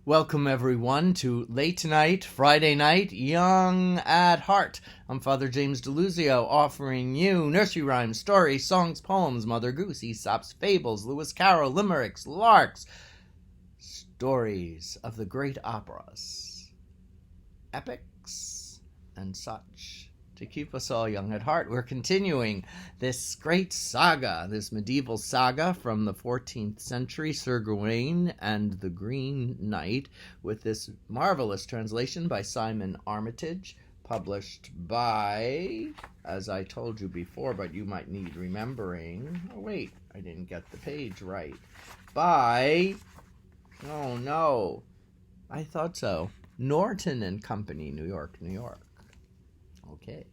Welcome, everyone, to Late Night, Friday Night, Young at Heart. I'm Father James DeLuzio, offering you nursery rhymes, stories, songs, poems, Mother Goose, Aesop's fables, Lewis Carroll, limericks, larks, stories of the great operas, epics, and such. To keep us all young at heart, we're continuing this great saga, this medieval saga from the 14th century, Sir Gawain and the Green Knight, with this marvelous translation by Simon Armitage, published by, as I told you before, but you might need remembering. Oh, wait, I didn't get the page right. By, oh no, I thought so. Norton and Company, New York, New York. Okay.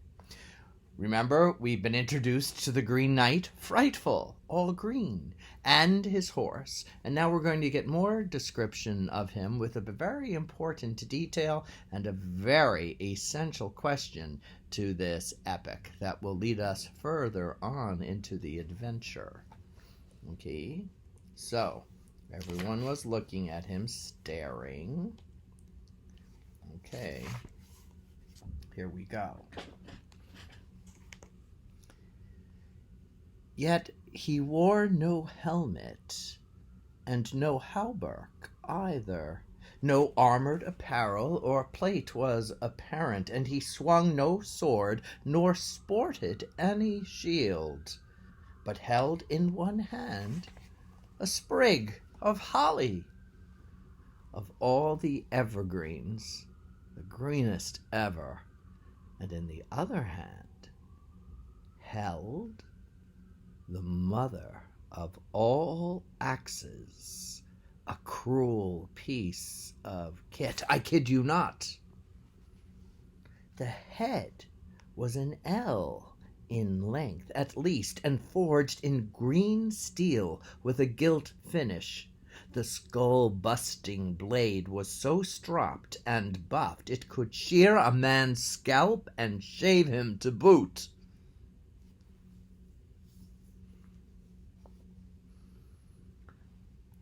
Remember, we've been introduced to the Green Knight, frightful, all green, and his horse, and now we're going to get more description of him with a very important detail and a very essential question to this epic that will lead us further on into the adventure. Okay, so everyone was looking at him, staring. Okay, here we go. Yet he wore no helmet, and no hauberk either. No armored apparel or plate was apparent, and he swung no sword, nor sported any shield, but held in one hand a sprig of holly. Of all the evergreens, the greenest ever, and in the other hand held the mother of all axes, a cruel piece of kit. I kid you not. The head was an ell in length at least, and forged in green steel with a gilt finish. The skull-busting blade was so stropped and buffed it could shear a man's scalp and shave him to boot.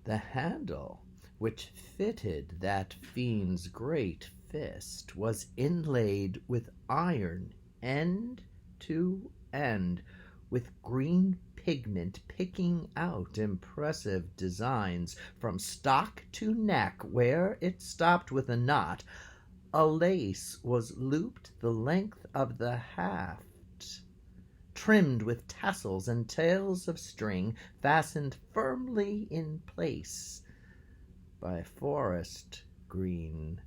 The handle which fitted that fiend's great fist was inlaid with iron end to end, with green pigment picking out impressive designs from stock to neck. Where it stopped with a knot, a lace was looped the length of the haft, trimmed with tassels and tails of string, fastened firmly in place by forest green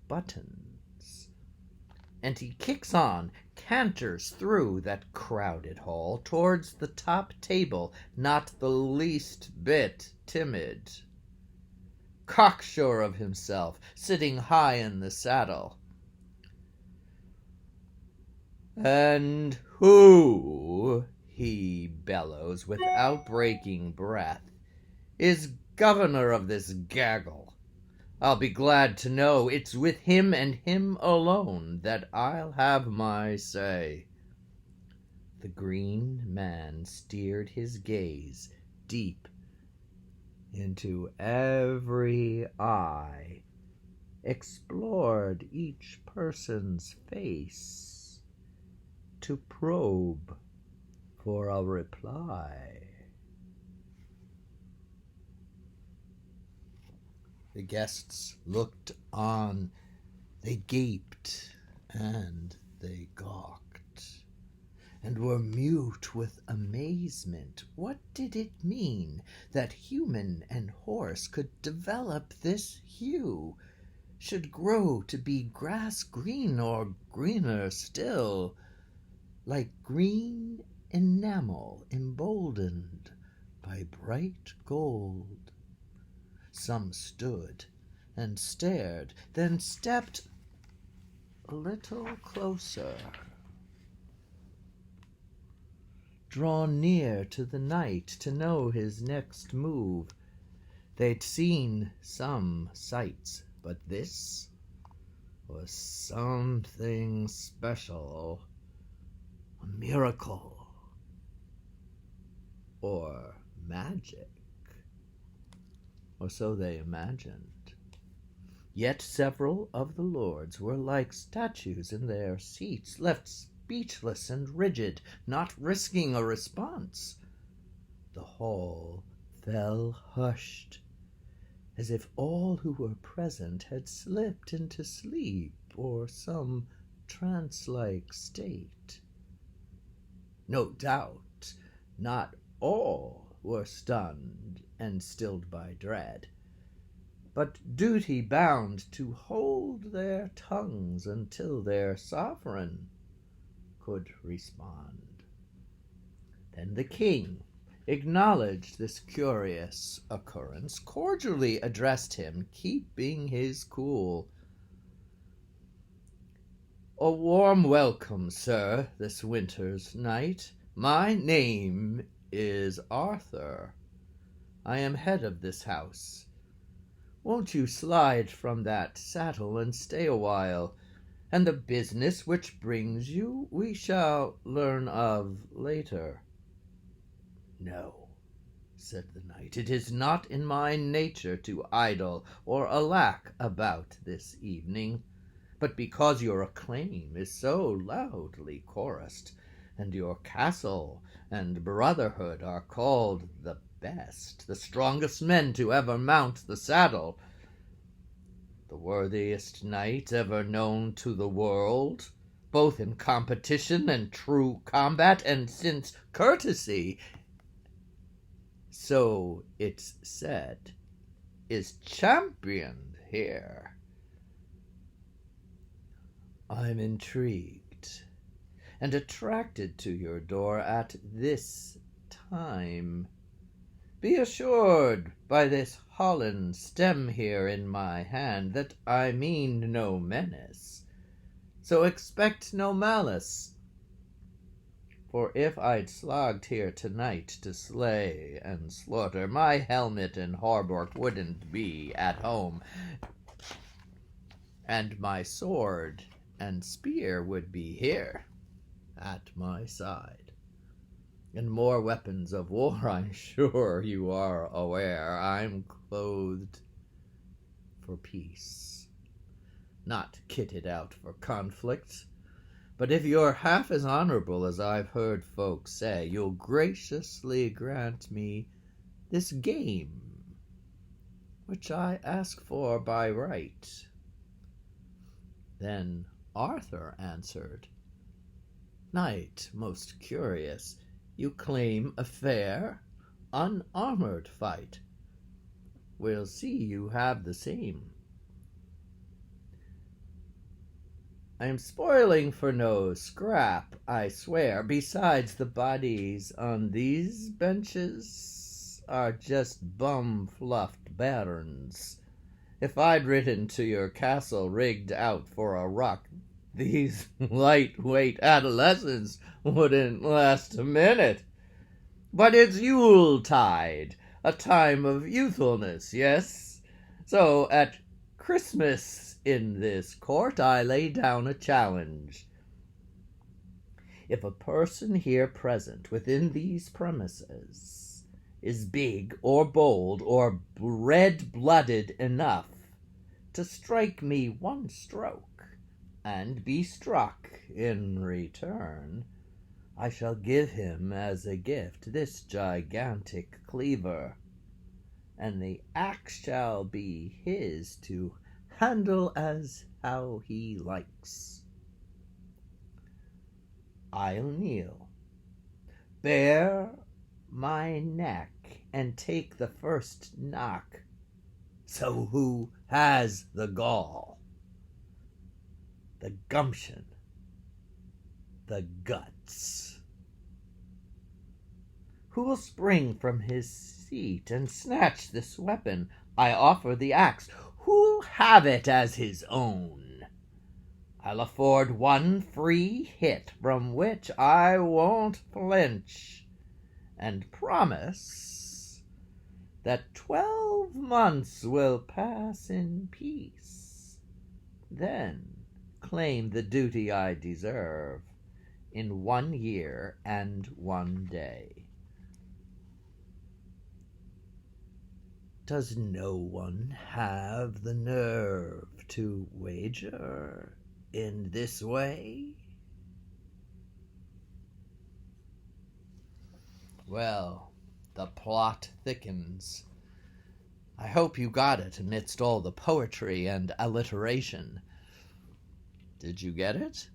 buttons. And he kicks on, canters through that crowded hall, towards the top table, not the least bit timid, cocksure of himself, sitting high in the saddle. "And who," he bellows without breaking breath, "is governor of this gaggle? I'll be glad to know it's with him and him alone that I'll have my say." The green man steered his gaze deep into every eye, explored each person's face, to probe for a reply. The guests looked on, they gaped and they gawked, and were mute with amazement. What did it mean that human and horse could develop this hue, should grow to be grass green, or greener still, like green enamel emboldened by bright gold? Some stood and stared, then stepped a little closer, drawn near to the knight to know his next move. They'd seen some sights, but this was something special, a miracle, or magic, or so they imagined. Yet several of the lords were like statues in their seats, left speechless and rigid, not risking a response. The hall fell hushed, as if all who were present had slipped into sleep or some trance-like state. No doubt, not all were stunned and stilled by dread, but duty bound to hold their tongues until their sovereign could respond. Then the king acknowledged this curious occurrence, cordially addressed him, keeping his cool. "A warm welcome, sir, this winter's night. My name is Arthur. I am head of this house. Won't you slide from that saddle and stay a while, and the business which brings you we shall learn of later." "No," said the knight, "it is not in my nature to idle or alack about this evening, but because your acclaim is so loudly chorused, and your castle and brotherhood are called the best, the strongest men to ever mount the saddle, the worthiest knight ever known to the world, both in competition and true combat, and since courtesy, so it's said, is championed here, I'm intrigued and attracted to your door at this time. Be assured by this holland stem here in my hand that I mean no menace, so expect no malice. For if I'd slogged here tonight to slay and slaughter, my helmet and hauberk wouldn't be at home, and my sword and spear would be here at my side. And more weapons of war, I'm sure you are aware. I'm clothed for peace, not kitted out for conflict. But if you're half as honorable as I've heard folks say, you'll graciously grant me this game, which I ask for by right." Then Arthur answered, "Knight most curious, you claim a fair, unarmored fight. We'll see you have the same. I am spoiling for no scrap, I swear. Besides, the bodies on these benches are just bum-fluffed bairns. If I'd ridden to your castle rigged out for a ruck, these lightweight adolescents wouldn't last a minute. But it's Yuletide, a time of youthfulness, yes? So at Christmas in this court I lay down a challenge. If a person here present within these premises is big or bold or red-blooded enough to strike me one stroke and be struck in return, I shall give him as a gift this gigantic cleaver, and the axe shall be his to handle as how he likes. I'll kneel, bare my neck, and take the first knock. So who has the gall, the gumption, the guts? Who will spring from his seat and snatch this weapon? I offer the axe. Who'll have it as his own? I'll afford one free hit from which I won't flinch, and promise that 12 months will pass in peace. Then claim the duty I deserve in 1 year and 1 day. Does no one have the nerve to wager in this way? Well, the plot thickens. I hope you got it amidst all the poetry and alliteration. Did you get it?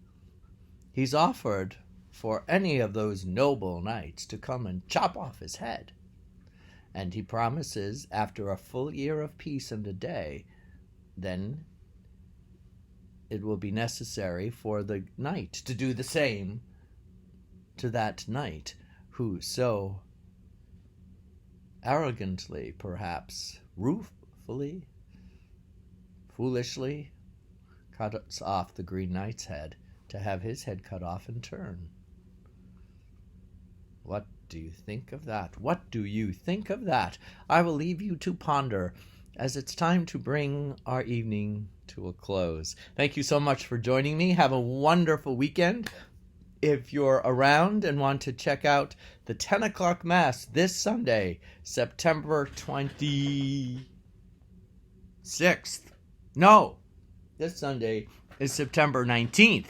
He's offered for any of those noble knights to come and chop off his head. And he promises, after a full year of peace and a day, then it will be necessary for the knight to do the same to that knight who so arrogantly, perhaps ruefully, foolishly, cuts off the Green Knight's head to have his head cut off in turn. What do you think of that? What do you think of that? I will leave you to ponder, as it's time to bring our evening to a close. Thank you so much for joining me. Have a wonderful weekend. If you're around and want to check out the 10 o'clock Mass this Sunday, September 26th. No, this Sunday is September 19th.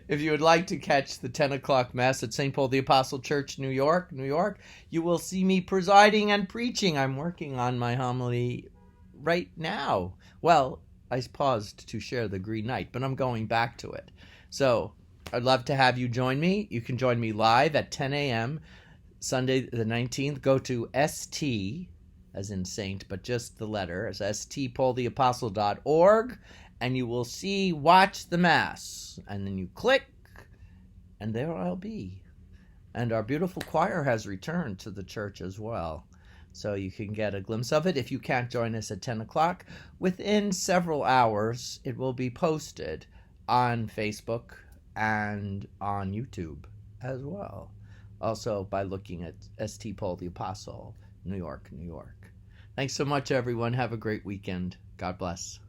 If you would like to catch the 10 o'clock Mass at St. Paul the Apostle Church, New York, you will see me presiding and preaching. I'm working on my homily right now. Well, I paused to share the Green Knight, but I'm going back to it. So I'd love to have you join me. You can join me live at 10 a.m. Sunday the 19th. Go to ST, as in saint, but just the letter, as stpaultheapostle.org, and you will see Watch the Mass. And then you click, and there I'll be. And our beautiful choir has returned to the church as well. So you can get a glimpse of it. If you can't join us at 10 o'clock, within several hours, it will be posted on Facebook and on YouTube as well. Also by looking at St. Paul the Apostle, New York, New York. Thanks so much, everyone. Have a great weekend. God bless.